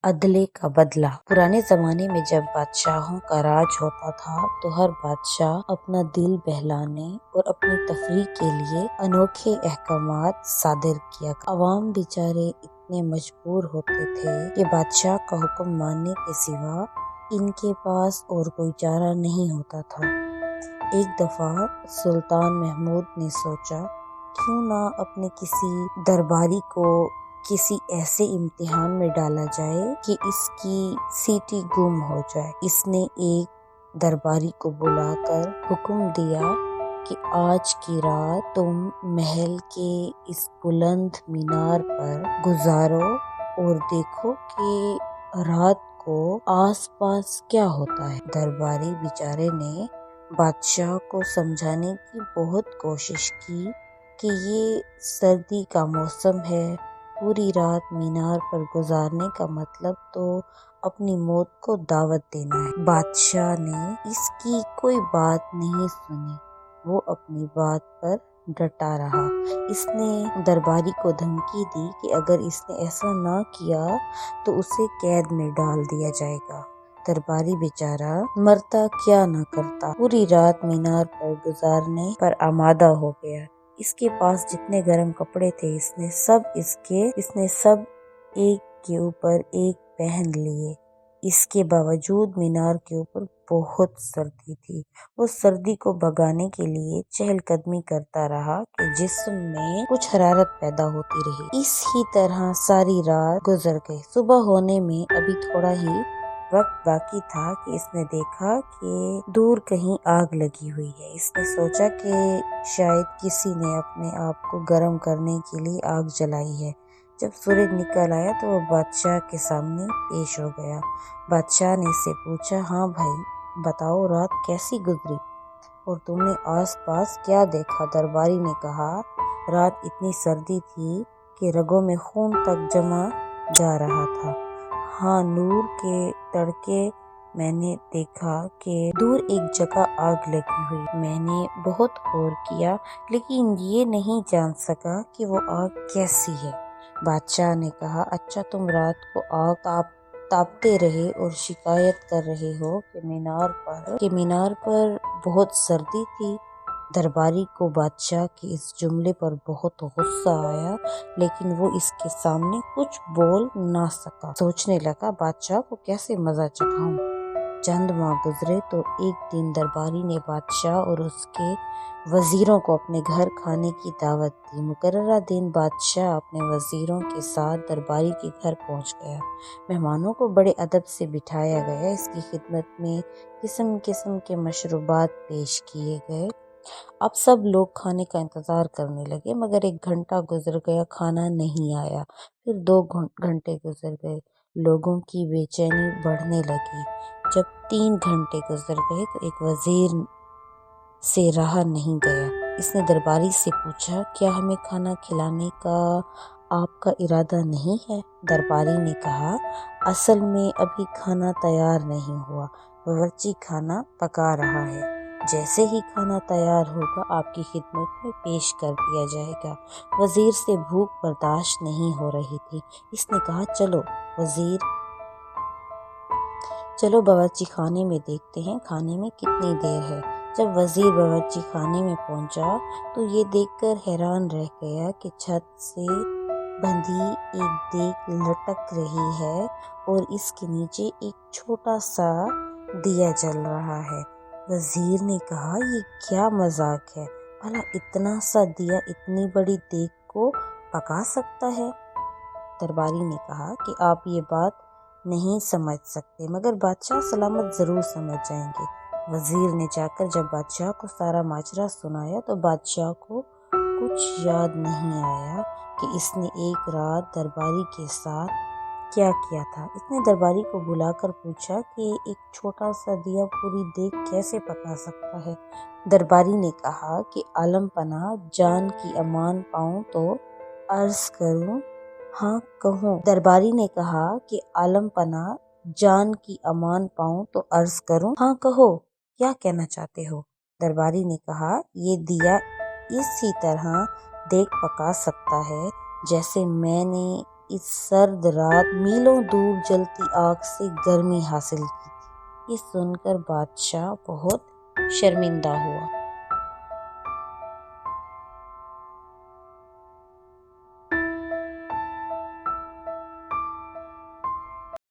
عدلے کا بدلہ۔ پرانے زمانے میں جب بادشاہوں کا راج ہوتا تھا تو ہر بادشاہ اپنا دل بہلانے اور اپنی تفریح کے لیے انوکھے احکامات صادر کیا کرتے۔ عوام بیچارے اتنے مجبور ہوتے تھے کہ بادشاہ کا حکم ماننے کے سوا ان کے پاس اور کوئی چارہ نہیں ہوتا تھا۔ ایک دفعہ سلطان محمود نے سوچا کیوں نہ اپنے کسی درباری کو کسی ایسے امتحان میں ڈالا جائے کہ اس کی سیٹی گم ہو جائے۔ اس نے ایک درباری کو بلا کر حکم دیا کہ آج کی رات تم محل کے اس بلند مینار پر گزارو اور دیکھو کہ رات کو آس پاس کیا ہوتا ہے۔ درباری بیچارے نے بادشاہ کو سمجھانے کی بہت کوشش کی کہ یہ سردی کا موسم ہے، پوری رات مینار پر گزارنے کا مطلب تو اپنی موت کو دعوت دینا ہے۔ بادشاہ نے اس کی کوئی بات نہیں سنی، وہ اپنی بات پر ڈٹا رہا۔ اس نے درباری کو دھمکی دی کہ اگر اس نے ایسا نہ کیا تو اسے قید میں ڈال دیا جائے گا۔ درباری بیچارہ مرتا کیا نہ کرتا، پوری رات مینار پر گزارنے پر آمادہ ہو گیا۔ اس کے پاس جتنے گرم کپڑے تھے اس نے سب ایک کے اوپر ایک پہن لیے۔ اس کے باوجود مینار کے اوپر بہت سردی تھی۔ وہ سردی کو بھگانے کے لیے چہل قدمی کرتا رہا کہ جسم میں کچھ حرارت پیدا ہوتی رہی۔ اس ہی طرح ساری رات گزر گئی۔ صبح ہونے میں ابھی تھوڑا ہی وقت باقی تھا کہ اس نے دیکھا کہ دور کہیں آگ لگی ہوئی ہے۔ اس نے سوچا کہ شاید کسی نے اپنے آپ کو گرم کرنے کے لیے آگ جلائی ہے۔ جب سورج نکل آیا تو وہ بادشاہ کے سامنے پیش ہو گیا۔ بادشاہ نے اس سے پوچھا، ہاں بھائی بتاؤ رات کیسی گزری اور تم نے آس پاس کیا دیکھا؟ درباری نے کہا، رات اتنی سردی تھی کہ رگوں میں خون تک جما جا رہا تھا۔ ہاں نور کے تڑکے میں نے دیکھا کہ دور ایک جگہ آگ لگی ہوئی۔ میں نے بہت غور کیا لیکن یہ نہیں جان سکا کہ وہ آگ کیسی ہے۔ بادشاہ نے کہا، اچھا تم رات کو آگ تاپتے رہے اور شکایت کر رہے ہو کہ مینار پر بہت سردی تھی۔ درباری کو بادشاہ کے اس جملے پر بہت غصہ آیا لیکن وہ اس کے سامنے کچھ بول نہ سکا۔ سوچنے لگا بادشاہ کو کیسے مزہ چکھاؤں۔ چند ماہ گزرے تو ایک دن درباری نے بادشاہ اور اس کے وزیروں کو اپنے گھر کھانے کی دعوت دی۔ مقررہ دن بادشاہ اپنے وزیروں کے ساتھ درباری کے گھر پہنچ گیا۔ مہمانوں کو بڑے ادب سے بٹھایا گیا۔ اس کی خدمت میں قسم قسم کے مشروبات پیش کیے گئے۔ اب سب لوگ کھانے کا انتظار کرنے لگے مگر 1 گھنٹہ گزر گیا، کھانا نہیں آیا۔ پھر 2 گھنٹے گزر گئے، لوگوں کی بے چینی بڑھنے لگی۔ جب 3 گھنٹے گزر گئے تو ایک وزیر سے رہا نہیں گیا۔ اس نے درباری سے پوچھا، کیا ہمیں کھانا کھلانے کا آپ کا ارادہ نہیں ہے؟ درباری نے کہا، اصل میں ابھی کھانا تیار نہیں ہوا، باورچی کھانا پکا رہا ہے۔ جیسے ہی کھانا تیار ہوگا آپ کی خدمت میں پیش کر دیا جائے گا۔ وزیر سے بھوک برداشت نہیں ہو رہی تھی۔ اس نے کہا، چلو باورچی خانے میں دیکھتے ہیں کھانے میں کتنی دیر ہے۔ جب وزیر باورچی خانے میں پہنچا تو یہ دیکھ کر حیران رہ گیا کہ چھت سے بندھی ایک دیگ لٹک رہی ہے اور اس کے نیچے ایک چھوٹا سا دیا جل رہا ہے۔ وزیر نے کہا، یہ کیا مذاق ہے، بھلا اتنا سا دیا اتنی بڑی دیگ کو پکا سکتا ہے؟ درباری نے کہا کہ آپ یہ بات نہیں سمجھ سکتے مگر بادشاہ سلامت ضرور سمجھ جائیں گے۔ وزیر نے جا کر جب بادشاہ کو سارا ماجرا سنایا تو بادشاہ کو کچھ یاد نہیں آیا کہ اس نے ایک رات درباری کے ساتھ کیا کیا تھا۔ اس نے درباری کو بلا کر پوچھا کہ ایک چھوٹا سا دیا پوری دیگ کیسے پکا سکتا ہے؟ درباری نے کہا کہ عالم پناہ جان کی امان پاؤں تو عرض کروں، ہاں کہوں؟ درباری نے کہا کہ عالم پناہ جان کی امان پاؤں تو عرض کروں، ہاں کہو، کیا کہنا چاہتے ہو؟ درباری نے کہا، یہ دیا اسی طرح دیگ پکا سکتا ہے جیسے میں نے اس سرد رات میلوں دور جلتی آگ سے گرمی حاصل کی تھی۔ یہ سن کر بادشاہ بہت شرمندہ ہوا